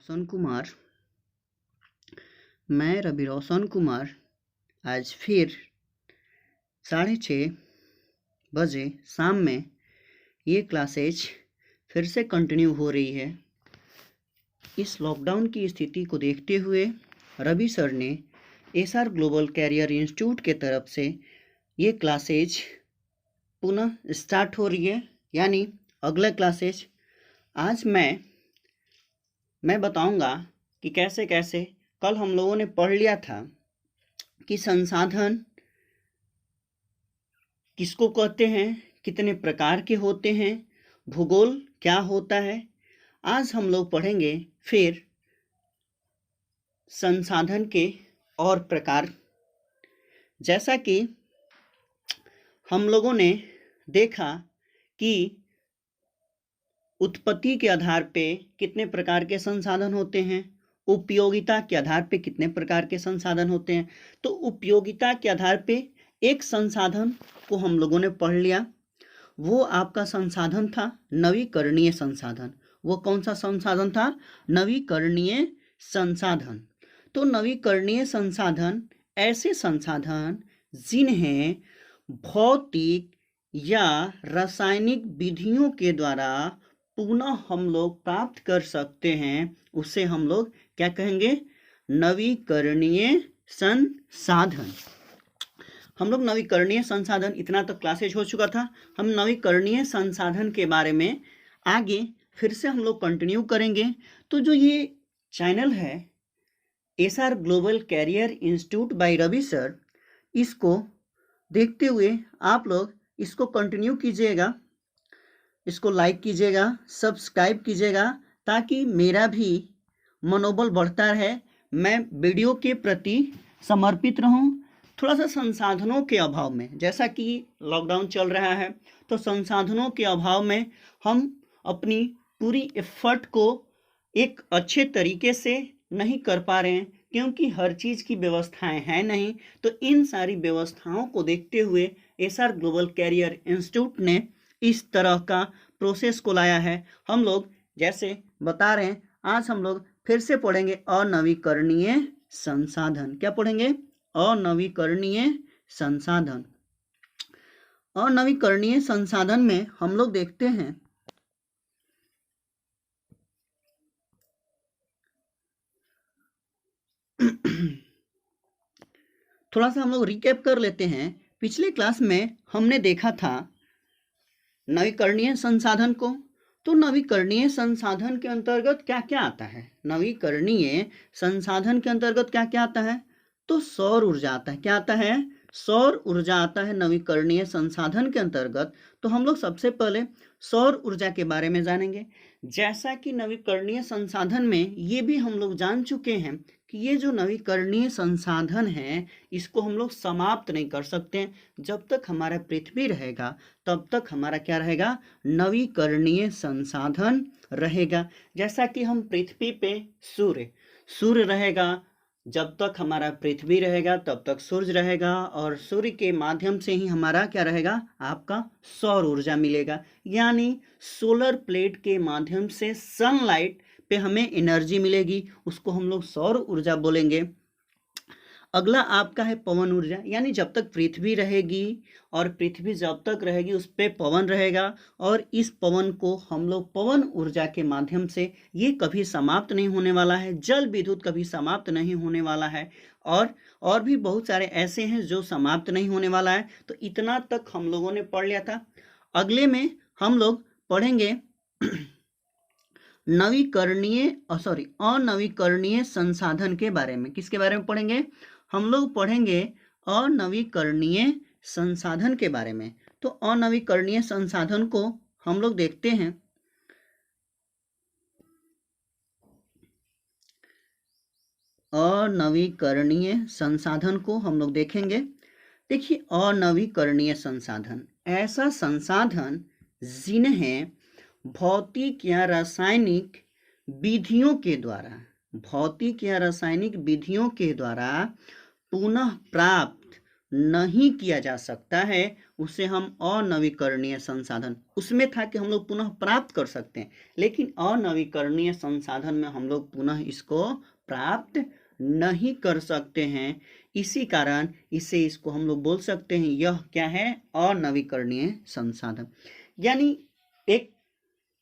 रोशन कुमार। मैं रवि रोशन कुमार आज फिर 6:30 बजे शाम में ये क्लासेज फिर से कंटिन्यू हो रही है। इस लॉकडाउन की स्थिति को देखते हुए रवि सर ने एसआर ग्लोबल कैरियर इंस्टीट्यूट के तरफ से ये क्लासेज पुनः स्टार्ट हो रही है, यानी अगला क्लासेज आज मैं बताऊंगा कि कैसे कैसे कल हम लोगों ने पढ़ लिया था कि संसाधन किसको कहते हैं, कितने प्रकार के होते हैं, भूगोल क्या होता है। आज हम लोग पढ़ेंगे फिर संसाधन के और प्रकार। जैसा कि हम लोगों ने देखा कि उत्पत्ति के आधार पे कितने प्रकार के संसाधन होते हैं, उपयोगिता के आधार पे कितने प्रकार के संसाधन होते हैं। तो उपयोगिता के आधार पे एक संसाधन को हम लोगों ने पढ़ लिया, वो आपका संसाधन था नवीकरणीय संसाधन। वो कौन सा संसाधन था? नवीकरणीय संसाधन। तो नवीकरणीय संसाधन ऐसे संसाधन जिन्हें भौतिक या रासायनिक विधियों के द्वारा पुनः हम लोग प्राप्त कर सकते हैं, उसे हम लोग क्या कहेंगे? नवीकरणीय संसाधन। हम लोग नवीकरणीय संसाधन, इतना तो क्लासेज हो चुका था। हम नवीकरणीय संसाधन के बारे में आगे फिर से हम लोग कंटिन्यू करेंगे। तो जो ये चैनल है SR global career institute by Ravi sir, इसको देखते हुए आप लोग इसको कंटिन्यू कीजिएगा, इसको लाइक कीजिएगा, सब्सक्राइब कीजिएगा, ताकि मेरा भी मनोबल बढ़ता रहे, मैं वीडियो के प्रति समर्पित रहूं। थोड़ा सा संसाधनों के अभाव में, जैसा कि लॉकडाउन चल रहा है, तो संसाधनों के अभाव में हम अपनी पूरी एफर्ट को एक अच्छे तरीके से नहीं कर पा रहे हैं, क्योंकि हर चीज़ की व्यवस्थाएं हैं नहीं। तो इन सारी व्यवस्थाओं को देखते हुए एसआर ग्लोबल कैरियर इंस्टीट्यूट ने इस तरह का प्रोसेस को लाया है। हम लोग जैसे बता रहे हैं, आज हम लोग फिर से पढ़ेंगे अनवीकरणीय संसाधन। क्या पढ़ेंगे? अनवीकरणीय संसाधन। अनवीकरणीय संसाधन में हम लोग देखते हैं थोड़ा सा हम लोग रिकैप कर लेते हैं। पिछले क्लास में हमने देखा था नवीकरणीय संसाधन को। तो नवीकरणीय संसाधन के अंतर्गत क्या क्या आता है? नवीकरणीय संसाधन के अंतर्गत क्या क्या आता है? तो सौर ऊर्जा आता है। क्या आता है? सौर ऊर्जा आता है नवीकरणीय संसाधन के अंतर्गत। तो हम लोग सबसे पहले सौर ऊर्जा के बारे में जानेंगे। जैसा कि नवीकरणीय संसाधन में ये भी हम लोग जान चुके हैं कि ये जो नवीकरणीय संसाधन है, इसको हम लोग समाप्त नहीं कर सकते। जब तक हमारा पृथ्वी रहेगा तब तक हमारा क्या रहेगा? नवीकरणीय संसाधन रहेगा। जैसा कि हम पृथ्वी पे सूर्य रहेगा, जब तक हमारा पृथ्वी रहेगा तब तक सूर्य रहेगा, और सूर्य के माध्यम से ही हमारा क्या रहेगा? आपका सौर ऊर्जा मिलेगा। यानी सोलर प्लेट के माध्यम से सनलाइट पे हमें एनर्जी मिलेगी, उसको हम लोग सौर ऊर्जा बोलेंगे। अगला आपका है पवन ऊर्जा। यानी जब तक पृथ्वी रहेगी और पृथ्वी जब तक रहेगी उस पर पवन रहेगा, और इस पवन को हम लोग पवन ऊर्जा के माध्यम से, ये कभी समाप्त नहीं होने वाला है। जल विद्युत कभी समाप्त नहीं होने वाला है, और भी बहुत सारे ऐसे हैं जो समाप्त नहीं होने वाला है। तो इतना तक हम लोगों ने पढ़ लिया था। अगले में हम लोग पढ़ेंगे अनवीकरणीय संसाधन के बारे में। किसके बारे में पढ़ेंगे? हम लोग पढ़ेंगे अनवीकरणीय संसाधन के बारे में। तो अनवीकरणीय संसाधन को हम लोग देखते हैं। अनवीकरणीय संसाधन को हम लोग देखेंगे। देखिए, अनवीकरणीय संसाधन ऐसा संसाधन जिन्हें भौतिक या रासायनिक विधियों के द्वारा पुनः प्राप्त नहीं किया जा सकता है, उसे हम अनवीकरणीय संसाधन, उसमें था कि हम लोग पुनः प्राप्त कर सकते हैं, लेकिन अनवीकरणीय संसाधन में हम लोग पुनः इसको प्राप्त नहीं कर सकते हैं। इसी कारण इसको हम लोग बोल सकते हैं यह क्या है, अनवीकरणीय संसाधन। यानी एक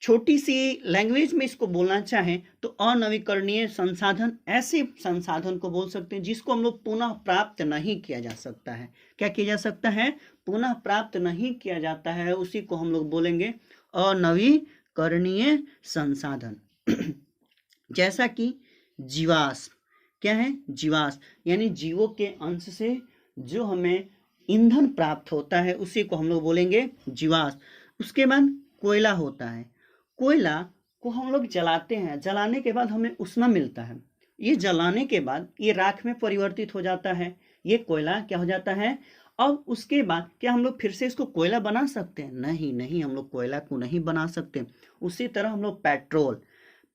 छोटी सी लैंग्वेज में इसको बोलना चाहें तो अनवीकरणीय संसाधन ऐसे संसाधन को बोल सकते हैं जिसको हम लोग पुनः प्राप्त नहीं किया जा सकता है। क्या किया जा सकता है, पुनः प्राप्त नहीं किया जाता है, उसी को हम लोग बोलेंगे अनवीकरणीय संसाधन। जैसा कि जीवाश्म, क्या है, जीवाश्म यानी जीवों के अंश से जो हमें ईंधन प्राप्त होता है उसी को हम लोग बोलेंगे जीवाश्म। उसके बाद कोयला होता है, कोयला को हम लोग जलाते हैं, जलाने के बाद हमें ऊष्मा मिलता है, ये जलाने के बाद ये राख में परिवर्तित हो जाता है, ये कोयला क्या हो जाता है। अब उसके बाद क्या हम लोग फिर से इसको कोयला बना सकते हैं, नहीं नहीं, हम लोग कोयला को नहीं बना सकते। उसी तरह हम लोग पेट्रोल,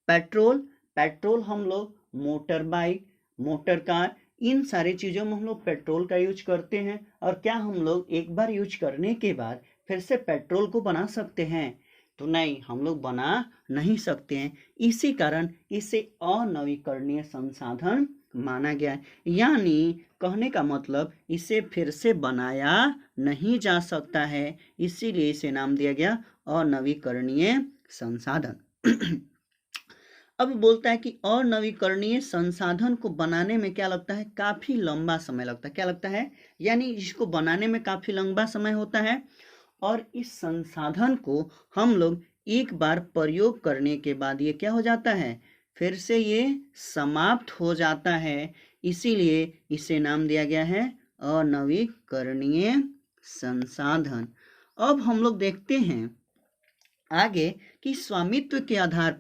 पेट्रोल हम लोग मोटर बाइक, मोटर कार, इन सारी चीज़ों में हम लोग पेट्रोल का यूज करते हैं। और क्या हम लोग एक बार यूज करने के बाद फिर से पेट्रोल को बना सकते हैं, तो नहीं, हम लोग बना नहीं सकते हैं। इसी कारण इसे अनवीकरणीय संसाधन माना गया है। यानी कहने का मतलब इसे फिर से बनाया नहीं जा सकता है, इसीलिए इसे नाम दिया गया अनवीकरणीय संसाधन। अब बोलता है कि अनवीकरणीय संसाधन को बनाने में क्या लगता है, काफी लंबा समय लगता है। क्या लगता है, यानी इसको बनाने में काफी लंबा समय होता है, और इस संसाधन को हम लोग एक बार प्रयोग करने के बाद ये क्या हो जाता है, फिर से ये समाप्त हो जाता है, इसीलिए इसे नाम दिया गया है अनवीकरणीय संसाधन। अब हम लोग देखते हैं आगे कि स्वामित्व के आधार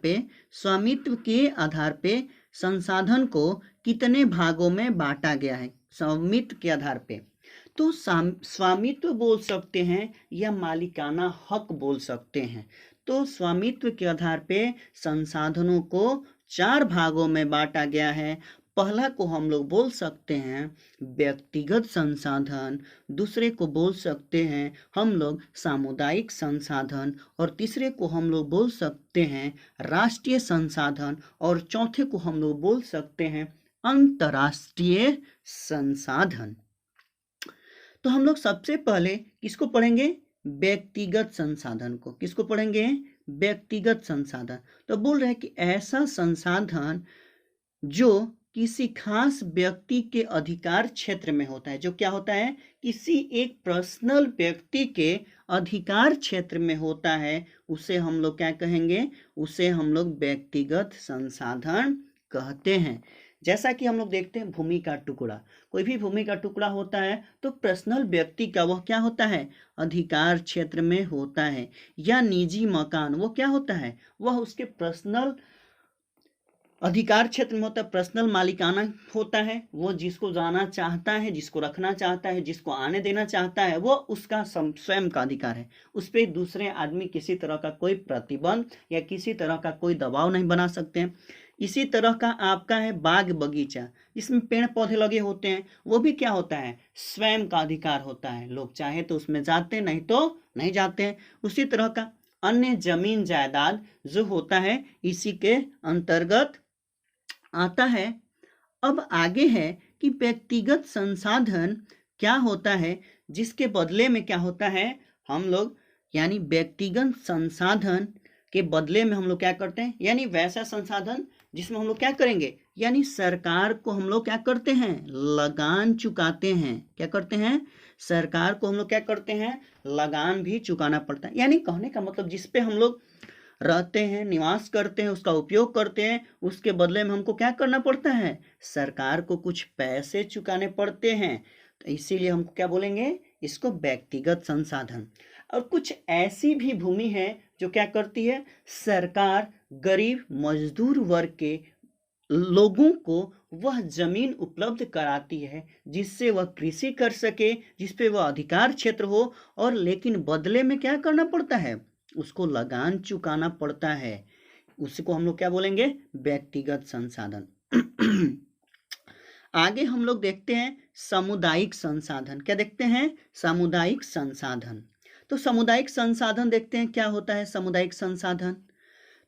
पे संसाधन को कितने भागों में बांटा गया है। स्वामित्व के आधार पे तो स्वामित्व बोल सकते हैं या मालिकाना हक बोल सकते हैं। तो स्वामित्व के आधार पे संसाधनों को 4 भागों में बांटा गया है। पहला को हम लोग बोल सकते हैं व्यक्तिगत संसाधन, दूसरे को बोल सकते हैं हम लोग सामुदायिक संसाधन, और तीसरे को हम लोग बोल सकते हैं राष्ट्रीय संसाधन, और चौथे को हम लोग बोल सकते हैं अंतर्राष्ट्रीय संसाधन। तो हम लोग सबसे पहले किसको पढ़ेंगे, व्यक्तिगत संसाधन को। किसको पढ़ेंगे, व्यक्तिगत संसाधन। तो बोल रहे हैं कि ऐसा संसाधन जो किसी खास व्यक्ति के अधिकार क्षेत्र में होता है, जो क्या होता है, किसी एक पर्सनल व्यक्ति के अधिकार क्षेत्र में होता है, उसे हम लोग क्या कहेंगे, उसे हम लोग व्यक्तिगत संसाधन कहते हैं। जैसा कि हम लोग देखते हैं भूमि का टुकड़ा, कोई भी भूमि का टुकड़ा होता है तो पर्सनल व्यक्ति का वह क्या होता है, अधिकार क्षेत्र में होता है। या निजी मकान, वो क्या होता है, वह उसके पर्सनल अधिकार क्षेत्र में होता है, पर्सनल मालिकाना होता है। वो जिसको जाना चाहता है, जिसको रखना चाहता है, जिसको आने देना चाहता है, वो उसका स्वयं का अधिकार है। उस पर दूसरे आदमी किसी तरह का कोई प्रतिबंध या किसी तरह का कोई दबाव नहीं बना सकते हैं। इसी तरह का आपका है बाग बगीचा, जिसमें पेड़ पौधे लगे होते हैं, वो भी क्या होता है, स्वयं का अधिकार होता है। लोग चाहे तो उसमें जाते, नहीं तो नहीं जाते हैं। उसी तरह का अन्य जमीन जायदाद जो होता है इसी के अंतर्गत आता है। अब आगे है कि व्यक्तिगत संसाधन क्या होता है, जिसके बदले में क्या होता है, हम लोग यानी व्यक्तिगत संसाधन के बदले में हम लोग क्या करते हैं, यानी वैसा संसाधन जिसमें हम लोग क्या करेंगे, यानी सरकार को हम लोग क्या करते हैं, लगान चुकाते हैं। क्या करते हैं, सरकार को हम लोग क्या करते हैं, लगान भी चुकाना पड़ता है। यानी कहने का मतलब जिस पे हम लोग रहते हैं, निवास करते हैं, उसका उपयोग करते हैं, उसके बदले में हमको क्या करना पड़ता है, सरकार को कुछ पैसे चुकाने पड़ते हैं। तो इसीलिए हमको क्या बोलेंगे, इसको व्यक्तिगत संसाधन। और कुछ ऐसी भी भूमि है जो क्या करती है, सरकार गरीब मजदूर वर्ग के लोगों को वह जमीन उपलब्ध कराती है जिससे वह कृषि कर सके, जिसपे वह अधिकार क्षेत्र हो, और लेकिन बदले में क्या करना पड़ता है, उसको लगान चुकाना पड़ता है। उसको हम लोग क्या बोलेंगे, व्यक्तिगत संसाधन। आगे हम लोग देखते हैं सामुदायिक संसाधन। क्या देखते हैं? सामुदायिक संसाधन। तो सामुदायिक संसाधन देखते हैं क्या होता है सामुदायिक संसाधन।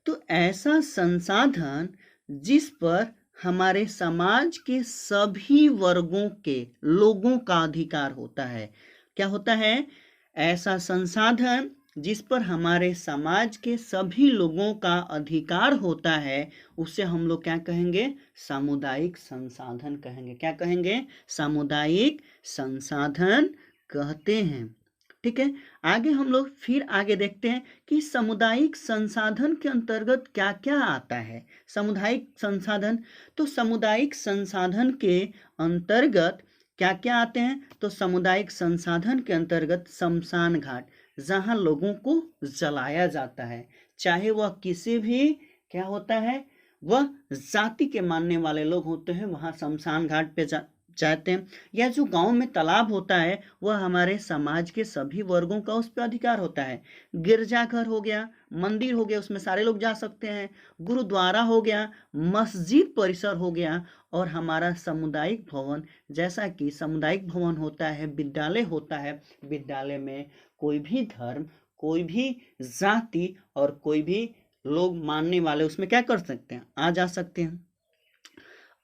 तो ऐसा संसाधन जिस पर हमारे समाज के सभी वर्गों के लोगों का अधिकार होता है। क्या होता है? ऐसा संसाधन जिस पर हमारे समाज के सभी लोगों का अधिकार होता है, उसे हम लोग क्या कहेंगे? सामुदायिक संसाधन कहेंगे। क्या कहेंगे? सामुदायिक संसाधन कहते हैं। ठीक है, आगे हम लोग फिर आगे देखते हैं कि सामुदायिक संसाधन के अंतर्गत क्या क्या आता है। सामुदायिक संसाधन, तो सामुदायिक संसाधन के अंतर्गत क्या क्या आते हैं? तो सामुदायिक संसाधन के अंतर्गत शमशान घाट, जहां लोगों को जलाया जाता है, चाहे वह किसी भी क्या होता है, वह जाति के मानने वाले लोग होते हैं, वहां शमशान घाट पे जाते हैं। या जो गांव में तालाब होता है, वह हमारे समाज के सभी वर्गों का उस पर अधिकार होता है। गिरजाघर हो गया, मंदिर हो गया, उसमें सारे लोग जा सकते हैं। गुरुद्वारा हो गया, मस्जिद परिसर हो गया, और हमारा सामुदायिक भवन, जैसा कि सामुदायिक भवन होता है, विद्यालय होता है, विद्यालय में कोई भी धर्म, कोई भी जाति और कोई भी लोग मानने वाले उसमें क्या कर सकते हैं? आ जा सकते हैं।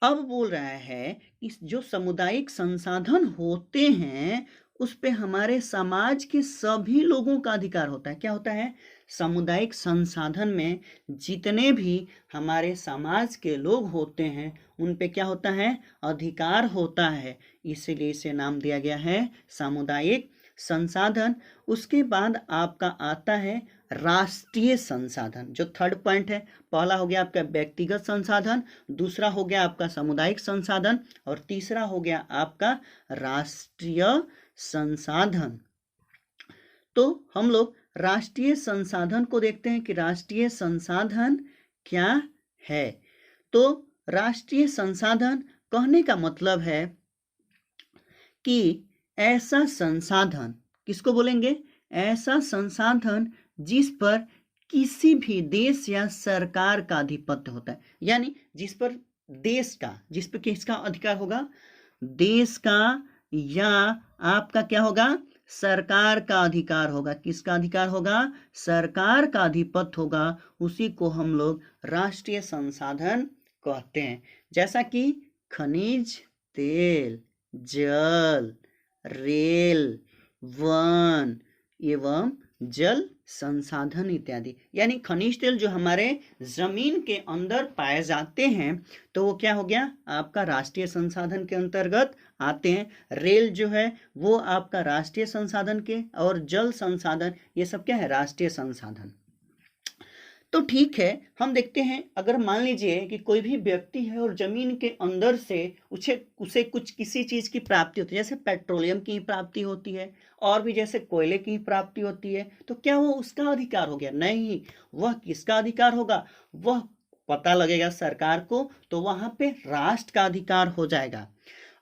अब बोल रहा है कि जो सामुदायिक संसाधन होते हैं उस पे हमारे समाज के सभी लोगों का अधिकार होता है। क्या होता है? सामुदायिक संसाधन में जितने भी हमारे समाज के लोग होते हैं उन पे क्या होता है? अधिकार होता है, इसीलिए इसे नाम दिया गया है सामुदायिक संसाधन। उसके बाद आपका आता है राष्ट्रीय संसाधन, जो थर्ड पॉइंट है। पहला हो गया आपका व्यक्तिगत संसाधन, दूसरा हो गया आपका सामुदायिक संसाधन, और तीसरा हो गया आपका राष्ट्रीय संसाधन। तो हम लोग राष्ट्रीय संसाधन को देखते हैं कि राष्ट्रीय संसाधन क्या है। तो राष्ट्रीय संसाधन कहने का मतलब है कि ऐसा संसाधन, किसको बोलेंगे? ऐसा संसाधन जिस पर किसी भी देश या सरकार का आधिपत्य होता है, यानी जिस पर देश का, जिस पर किसका अधिकार होगा? देश का या आपका क्या होगा? सरकार का अधिकार होगा। किसका अधिकार होगा? सरकार का आधिपत्य होगा, उसी को हम लोग राष्ट्रीय संसाधन कहते हैं। जैसा कि खनिज तेल, जल, रेल, वन एवं जल संसाधन इत्यादि। यानी खनिज तेल जो हमारे जमीन के अंदर पाए जाते हैं, तो वो क्या हो गया? आपका राष्ट्रीय संसाधन के अंतर्गत आते हैं। रेल जो है वो आपका राष्ट्रीय संसाधन के, और जल संसाधन, ये सब क्या है? राष्ट्रीय संसाधन। तो ठीक है, हम देखते हैं, अगर मान लीजिए कि कोई भी व्यक्ति है और जमीन के अंदर से उसे कुछ किसी चीज की प्राप्ति होती है, जैसे पेट्रोलियम की प्राप्ति होती है, और भी जैसे कोयले की प्राप्ति होती है, तो क्या वो उसका अधिकार हो गया? नहीं, वह किसका अधिकार होगा? वह पता लगेगा सरकार को, तो वहां पे राष्ट्र का अधिकार हो जाएगा।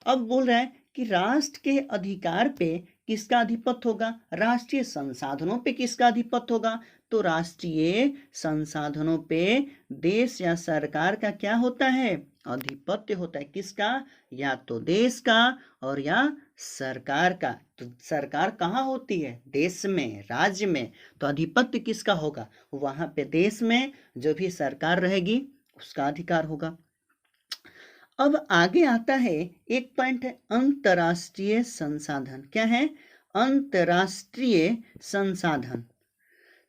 अब बोल रहा है कि राष्ट्र के अधिकार पे किसका अधिपत्य होगा? राष्ट्रीय संसाधनों पे किसका अधिपत्य होगा? तो राष्ट्रीय संसाधनों पे देश या सरकार का क्या होता है? अधिपत्य होता है। किसका? या तो देश का और या सरकार का। तो सरकार कहाँ होती है? देश में, राज्य में। तो अधिपत्य किसका होगा? वहां पे देश में जो भी सरकार रहेगी उसका अधिकार होगा। अब आगे आता है एक पॉइंट है अंतरराष्ट्रीय संसाधन। क्या है? अंतरराष्ट्रीय संसाधन।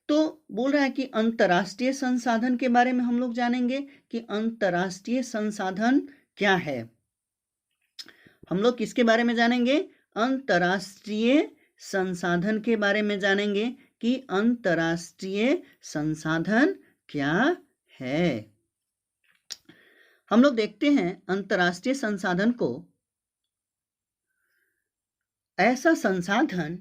तो बोल रहा है कि अंतरराष्ट्रीय संसाधन के बारे में हम लोग जानेंगे कि अंतरराष्ट्रीय संसाधन क्या है। हम लोग किसके बारे में जानेंगे? अंतरराष्ट्रीय संसाधन के बारे में जानेंगे कि अंतरराष्ट्रीय संसाधन क्या है। हम लोग देखते हैं अंतरराष्ट्रीय संसाधन को, ऐसा संसाधन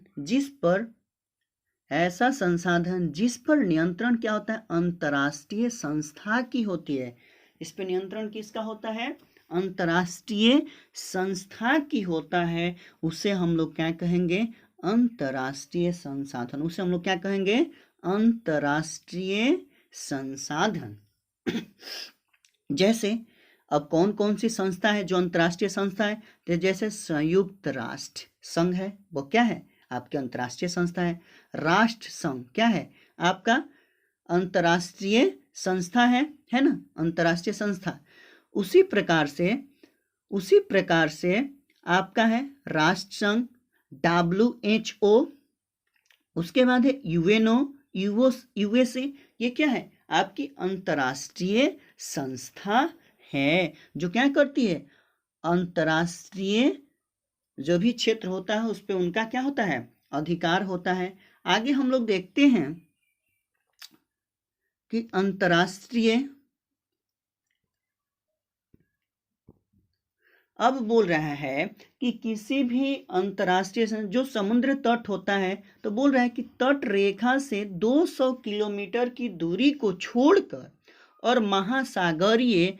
जिस पर नियंत्रण क्या होता है? अंतरराष्ट्रीय संस्था की होती है। इस पर नियंत्रण किसका होता है? अंतरराष्ट्रीय संस्था की होता है। उसे हम लोग क्या कहेंगे? अंतरराष्ट्रीय संसाधन। उसे हम लोग क्या कहेंगे? अंतरराष्ट्रीय संसाधन। जैसे अब कौन कौन सी संस्था है जो अंतर्राष्ट्रीय संस्था है, तो जैसे संयुक्त राष्ट्र संघ है, वो क्या है आपकी अंतर्राष्ट्रीय संस्था है। राष्ट्र संघ क्या है आपका अंतर्राष्ट्रीय संस्था है ना, अंतर्राष्ट्रीय संस्था। उसी प्रकार से आपका है राष्ट्र संघ, WHO, उसके बाद है UNO, USA, ये क्या है आपकी अंतर्राष्ट्रीय संस्था है जो क्या करती है, अंतर्राष्ट्रीय जो भी क्षेत्र होता है उस पे उनका क्या होता है, अधिकार होता है। आगे हम लोग देखते हैं कि अंतर्राष्ट्रीय अब बोल रहा है कि किसी भी अंतर्राष्ट्रीय जो समुद्र तट होता है, तो बोल रहा है कि तट रेखा से 200 किलोमीटर की दूरी को छोड़कर और महासागरीय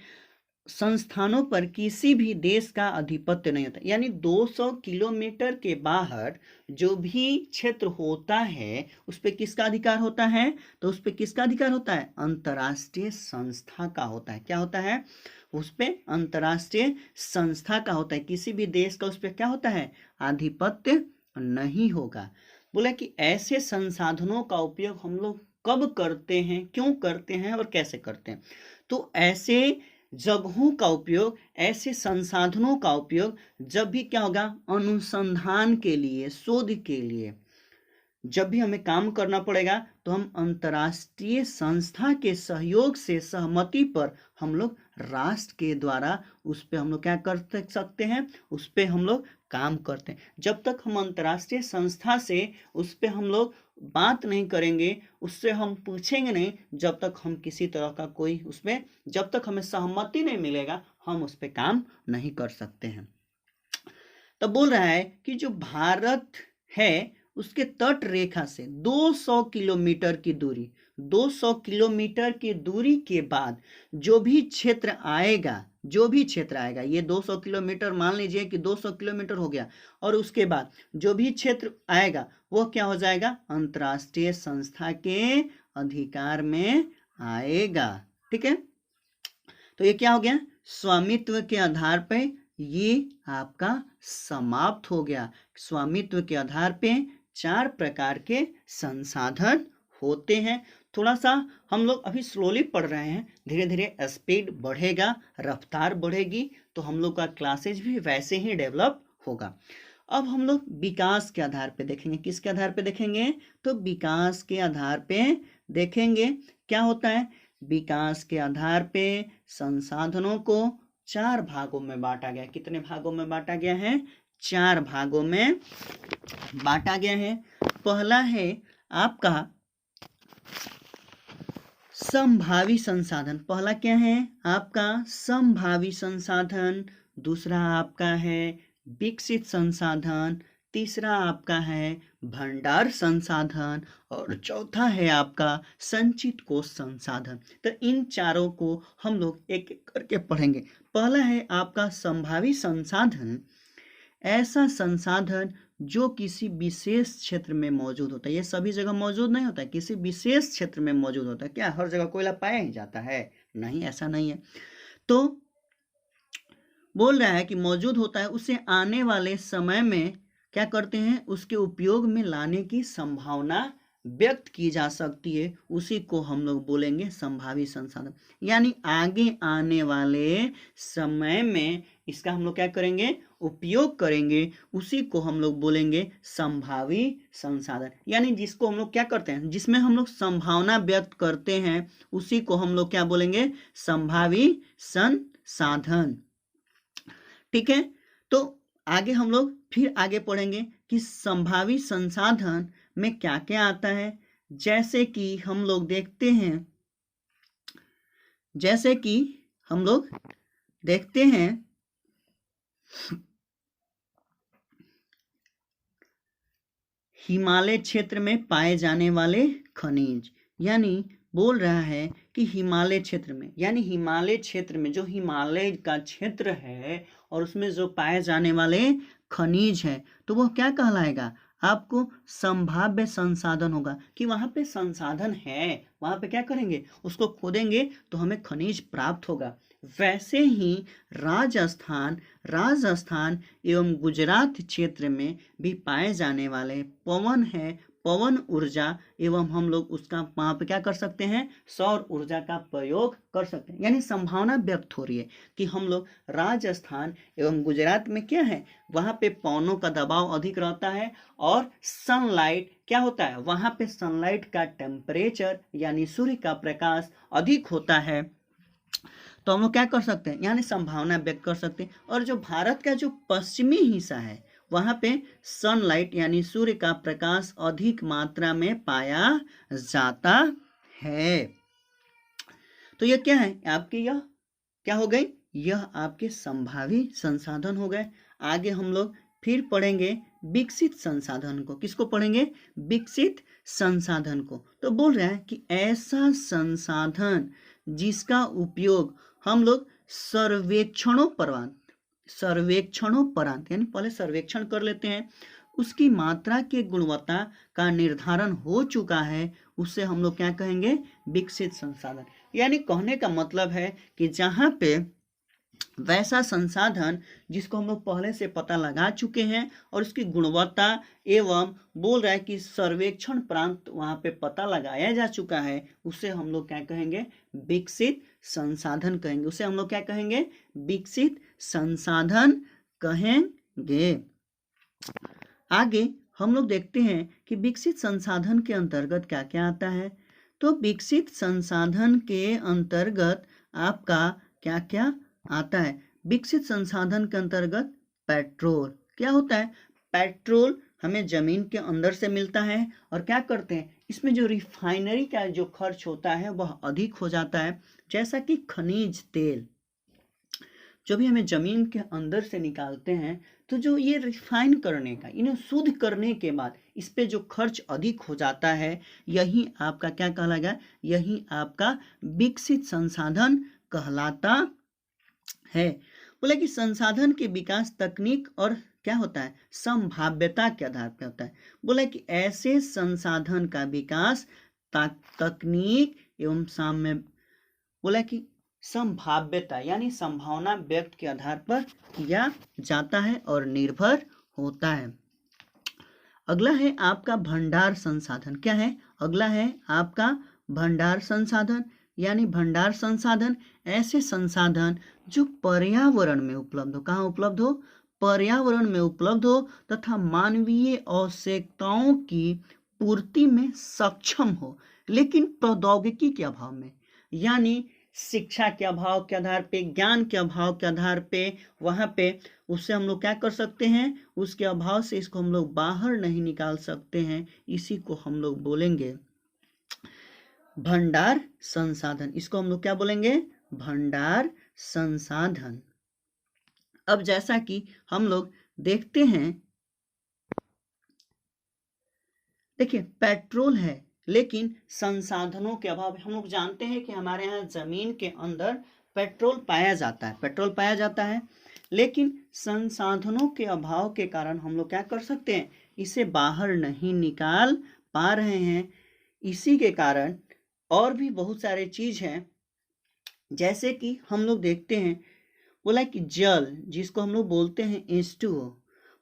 संस्थानों पर किसी भी देश का अधिपत्य नहीं होता। यानी 200 किलोमीटर के बाहर जो भी क्षेत्र होता है उस पर किसका अधिकार होता है, तो उस पर किसका अधिकार होता है, अंतर्राष्ट्रीय संस्था का होता है। क्या होता है, उस पर अंतर्राष्ट्रीय संस्था का होता है। किसी भी देश का उस पर क्या होता है, आधिपत्य नहीं होगा। बोला कि ऐसे संसाधनों का उपयोग हम लोग कब करते हैं, क्यों करते हैं और कैसे करते हैं। तो ऐसे जगहों का उपयोग, ऐसे संसाधनों का उपयोग जब भी क्या होगा, अनुसंधान के लिए, शोध के लिए जब भी हमें काम करना पड़ेगा तो हम अंतर्राष्ट्रीय संस्था के सहयोग से, सहमति पर हम लोग राष्ट्र के द्वारा उस पे हम लोग क्या कर सकते हैं, उस पे हम लोग काम करते हैं। जब तक हम अंतर्राष्ट्रीय संस्था से उस पे हम लोग बात नहीं करेंगे, उससे हम पूछेंगे नहीं, जब तक हम किसी तरह का कोई उसमें, जब तक हमें सहमति नहीं मिलेगा हम उस पे काम नहीं कर सकते हैं। तो बोल रहा है कि जो भारत है उसके तट रेखा से 200 किलोमीटर की दूरी, 200 किलोमीटर की दूरी के बाद जो भी क्षेत्र आएगा, ये 200 किलोमीटर मान लीजिए कि 200 किलोमीटर हो गया, और उसके बाद जो भी क्षेत्र आएगा वो क्या हो जाएगा, अंतर्राष्ट्रीय संस्था के अधिकार में आएगा। ठीक है, तो ये क्या हो गया, स्वामित्व के आधार पे ये आपका समाप्त हो गया। स्वामित्व के आधार पे 4 प्रकार के संसाधन होते हैं। थोड़ा सा हम लोग अभी स्लोली पढ़ रहे हैं, धीरे धीरे स्पीड बढ़ेगा, रफ्तार बढ़ेगी, तो हम लोग का क्लासेज भी वैसे ही डेवलप होगा। अब हम लोग विकास के आधार पे देखेंगे। किसके आधार पे देखेंगे, तो विकास के आधार पे देखेंगे क्या होता है। विकास के आधार पे संसाधनों को 4 भागों में बांटा गया। कितने भागों में बांटा गया है, 4 भागों में बांटा गया है। पहला है आपका संभावी संसाधन। पहला क्या है आपका संभावी संसाधन, दूसरा आपका है विकसित संसाधन, तीसरा आपका है भंडार संसाधन, और चौथा है आपका संचित कोष संसाधन। तो इन चारों को हम लोग एक एक करके पढ़ेंगे। पहला है आपका संभावी संसाधन, ऐसा संसाधन जो किसी विशेष क्षेत्र में मौजूद होता है। ये सभी जगह मौजूद नहीं होता है, किसी विशेष क्षेत्र में मौजूद होता है। क्या हर जगह कोयला पाया ही जाता है, नहीं, ऐसा नहीं है। तो बोल रहा है कि मौजूद होता है, उसे आने वाले समय में क्या करते हैं, उसके उपयोग में लाने की संभावना व्यक्त की जा सकती है, उसी को हम लोग बोलेंगे संभावी संसाधन। यानी आगे आने वाले समय में इसका हम लोग क्या करेंगे, उपयोग करेंगे, उसी को हम लोग बोलेंगे संभावी संसाधन। यानी जिसको हम लोग क्या करते हैं, जिसमें हम लोग संभावना व्यक्त करते हैं, उसी को हम लोग क्या बोलेंगे, संभावी संसाधन। ठीक है, तो आगे हम लोग फिर आगे पढ़ेंगे कि संभावी संसाधन में क्या क्या आता है। जैसे कि हम लोग देखते हैं, हिमालय क्षेत्र में पाए जाने वाले खनिज। यानी बोल रहा है कि हिमालय क्षेत्र में, यानी हिमालय क्षेत्र में जो हिमालय का क्षेत्र है और उसमें जो पाए जाने वाले खनिज है, तो वो क्या कहलाएगा, आपको संभाव्य संसाधन होगा। कि वहां पे संसाधन है, वहां पे क्या करेंगे, उसको खोदेंगे तो हमें खनिज प्राप्त होगा। वैसे ही राजस्थान एवं गुजरात क्षेत्र में भी पाए जाने वाले पवन है, पवन ऊर्जा एवं हम लोग उसका वहाँ पे क्या कर सकते हैं, सौर ऊर्जा का प्रयोग कर सकते हैं। यानी संभावना व्यक्त हो रही है कि हम लोग राजस्थान एवं गुजरात में क्या है, वहाँ पे पवनों का दबाव अधिक रहता है और सनलाइट क्या होता है, वहाँ पे सनलाइट का टेम्परेचर यानी सूर्य का प्रकाश अधिक होता है। तो हम लोग क्या कर सकते हैं, यानी संभावना व्यक्त कर सकते हैं। और जो भारत का जो पश्चिमी हिस्सा है वहाँ पे सनलाइट यानी सूर्य का प्रकाश अधिक मात्रा में पाया जाता है। तो यह क्या है आपके, यह क्या हो गई, यह आपके संभावी संसाधन हो गए। आगे हम लोग फिर पढ़ेंगे विकसित संसाधन को। किसको पढ़ेंगे, विकसित संसाधन को। तो बोल रहा है कि ऐसा संसाधन जिसका उपयोग हम लोग सर्वेक्षणों परांत यानी पहले सर्वेक्षण कर लेते हैं, उसकी मात्रा के गुणवत्ता का निर्धारण हो चुका है, उससे हम लोग क्या कहेंगे, विकसित संसाधन। यानी कहने का मतलब है कि जहाँ पे वैसा संसाधन जिसको हम लोग पहले से पता लगा चुके हैं और उसकी गुणवत्ता एवं बोल रहा है कि सर्वेक्षण प्रांत वहाँ पे पता लगाया जा चुका है, उसे हम लोग क्या कहेंगे, विकसित संसाधन कहेंगे। उसे हम लोग क्या कहेंगे, विकसित संसाधन कहेंगे। आगे हम लोग देखते हैं कि विकसित संसाधन के अंतर्गत क्या क्या आता है। तो विकसित संसाधन के अंतर्गत आपका क्या क्या आता है। विकसित संसाधन के अंतर्गत पेट्रोल क्या होता है, पेट्रोल हमें जमीन के अंदर से मिलता है और क्या करते हैं, इसमें जो रिफाइनरी का जो खर्च होता है वह अधिक हो जाता है। जैसा कि खनिज तेल जो भी हमें जमीन के अंदर से निकालते हैं, तो जो ये रिफाइन करने का, इन्हें शुद्ध करने के बाद इस पे जो खर्च अधिक हो जाता है, यही आपका क्या कहलाएगा, यही आपका विकसित संसाधन कहलाता है। बोले कि संसाधन के विकास तकनीक और क्या होता है, संभाव्यता के आधार पर होता है। बोला कि ऐसे संसाधन का विकास तकनीक एवं साम्य, बोला कि संभाव्यता यानी संभावना व्यक्त के आधार पर किया जाता है और निर्भर होता है। अगला है आपका भंडार संसाधन। क्या है, अगला है आपका भंडार संसाधन। यानी भंडार संसाधन ऐसे संसाधन जो पर्यावरण में उपलब्ध हो, कहाँ उपलब्ध हो, पर्यावरण में उपलब्ध हो तथा मानवीय आवश्यकताओं की पूर्ति में सक्षम हो, लेकिन प्रौद्योगिकी के अभाव में, यानी शिक्षा के अभाव के आधार पे, ज्ञान के अभाव के आधार पे, वहाँ पे उससे हम लोग क्या कर सकते हैं, उसके अभाव से इसको हम लोग बाहर नहीं निकाल सकते हैं। इसी को हम लोग बोलेंगे भंडार संसाधन। इसको हम लोग क्या बोलेंगे, भंडार संसाधन। अब जैसा कि हम लोग देखते हैं, देखिए पेट्रोल है लेकिन संसाधनों के अभाव, हम लोग जानते हैं कि हमारे यहाँ जमीन के अंदर पेट्रोल पाया जाता है, लेकिन संसाधनों के अभाव के कारण हम लोग क्या कर सकते हैं, इसे बाहर नहीं निकाल पा रहे हैं। इसी के कारण और भी बहुत सारे चीज हैं, जैसे कि हम लोग देखते हैं, बोला कि जल जिसको हम लोग बोलते हैं H2O,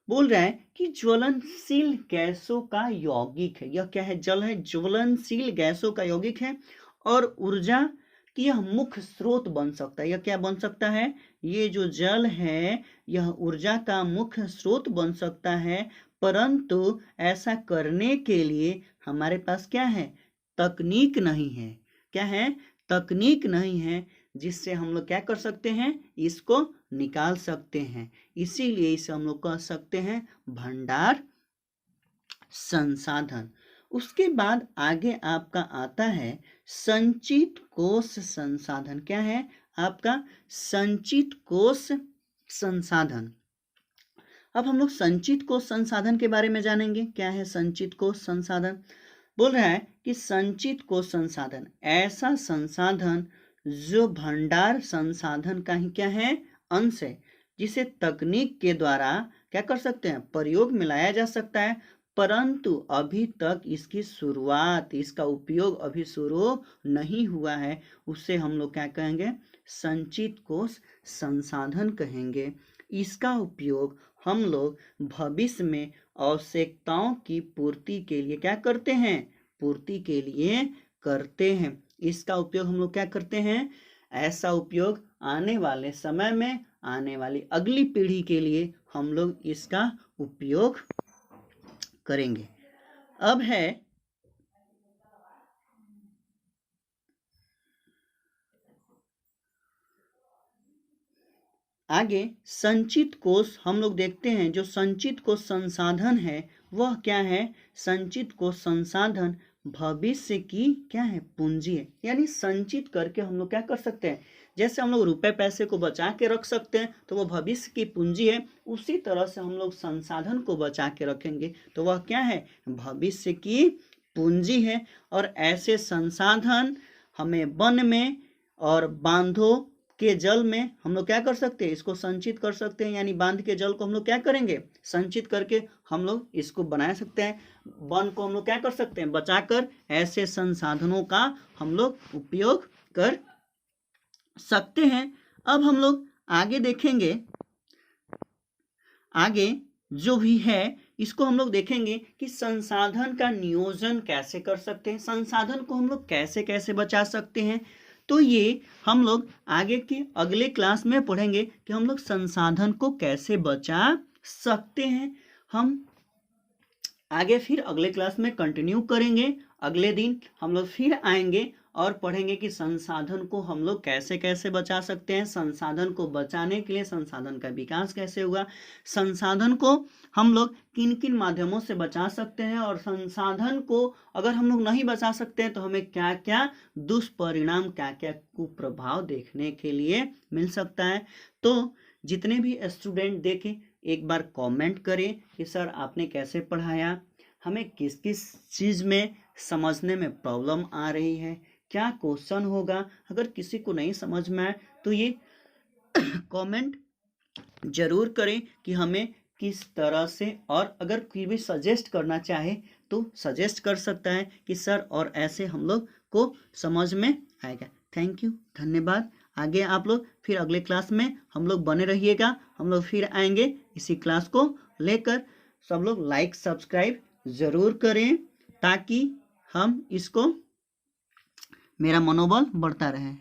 बोल रहा है कि ज्वलनशील गैसों का यौगिक है। यह क्या है, जल है, ज्वलनशील गैसों का यौगिक है और ऊर्जा की यह मुख्य स्रोत बन सकता है। यह क्या बन सकता है, ये जो जल है यह ऊर्जा का मुख्य स्रोत बन सकता है, परंतु ऐसा करने के लिए हमारे पास क्या है, तकनीक नहीं है। क्या है, तकनीक नहीं है जिससे हम लोग क्या कर सकते हैं, इसको निकाल सकते हैं। इसीलिए इसे हम लोग कह सकते हैं भंडार संसाधन। उसके बाद आगे आपका आता है संचित कोष संसाधन। क्या है आपका, संचित कोष संसाधन। अब हम लोग संचित कोष संसाधन के बारे में जानेंगे। क्या है संचित कोष संसाधन, बोल रहा है कि संचित कोष संसाधन ऐसा संसाधन जो भंडार संसाधन का ही क्या है, अंश है, जिसे तकनीक के द्वारा क्या कर सकते हैं, प्रयोग में लाया जा सकता है, परंतु अभी तक इसकी शुरुआत, इसका उपयोग अभी शुरू नहीं हुआ है, उससे हम लोग क्या कहेंगे? संचित कोष संसाधन कहेंगे। इसका उपयोग हम लोग भविष्य में आवश्यकताओं की पूर्ति के लिए क्या करते हैं? पूर्ति के लिए करते हैं। इसका उपयोग हम लोग क्या करते हैं? ऐसा उपयोग आने वाले समय में, आने वाली अगली पीढ़ी के लिए हम लोग इसका उपयोग करेंगे। अब है आगे संचित कोष। हम लोग देखते हैं जो संचित कोष संसाधन है वह क्या है? संचित कोष संसाधन भविष्य की क्या है? पूंजी है। यानी संचित करके हम लोग क्या कर सकते हैं? जैसे हम लोग रुपए पैसे को बचा के रख सकते हैं तो वह भविष्य की पूंजी है, उसी तरह से हम लोग संसाधन को बचा के रखेंगे तो वह क्या है? भविष्य की पूंजी है। और ऐसे संसाधन हमें वन में और बांधों के जल में हम लोग क्या कर सकते हैं? इसको संचित कर सकते हैं। यानी बांध के जल को हम लोग क्या करेंगे? संचित करके हम लोग इसको बना सकते हैं। वन को हम लोग क्या कर सकते हैं? बचाकर ऐसे संसाधनों का हम लोग उपयोग कर सकते हैं। अब हम लोग आगे देखेंगे, आगे जो भी है इसको हम लोग देखेंगे कि संसाधन का नियोजन कैसे कर सकते हैं, संसाधन को हम लोग कैसे कैसे बचा सकते हैं। तो ये हम लोग आगे के अगले क्लास में पढ़ेंगे कि हम लोग संसाधन को कैसे बचा सकते हैं। हम आगे फिर अगले क्लास में कंटिन्यू करेंगे। अगले दिन हम लोग फिर आएंगे और पढ़ेंगे कि संसाधन को हम लोग कैसे कैसे बचा सकते हैं, संसाधन को बचाने के लिए संसाधन का विकास कैसे हुआ, संसाधन को हम लोग किन किन माध्यमों से बचा सकते हैं, और संसाधन को अगर हम लोग नहीं बचा सकते हैं तो हमें क्या क्या दुष्परिणाम, क्या क्या कुप्रभाव देखने के लिए मिल सकता है। तो जितने भी स्टूडेंट देखें एक बार कमेंट करें कि सर आपने कैसे पढ़ाया, हमें किस किस चीज़ में समझने में प्रॉब्लम आ रही है, क्या क्वेश्चन होगा। अगर किसी को नहीं समझ में आए तो ये कमेंट जरूर करें कि हमें किस तरह से, और अगर कोई भी सजेस्ट करना चाहे तो सजेस्ट कर सकता है कि सर और ऐसे हम लोग को समझ में आएगा। थैंक यू, धन्यवाद। आगे आप लोग फिर अगले क्लास में हम लोग बने रहिएगा। हम लोग फिर आएंगे इसी क्लास को लेकर। सब लोग लाइक सब्सक्राइब ज़रूर करें ताकि हम इसको, मेरा मनोबल बढ़ता रहे।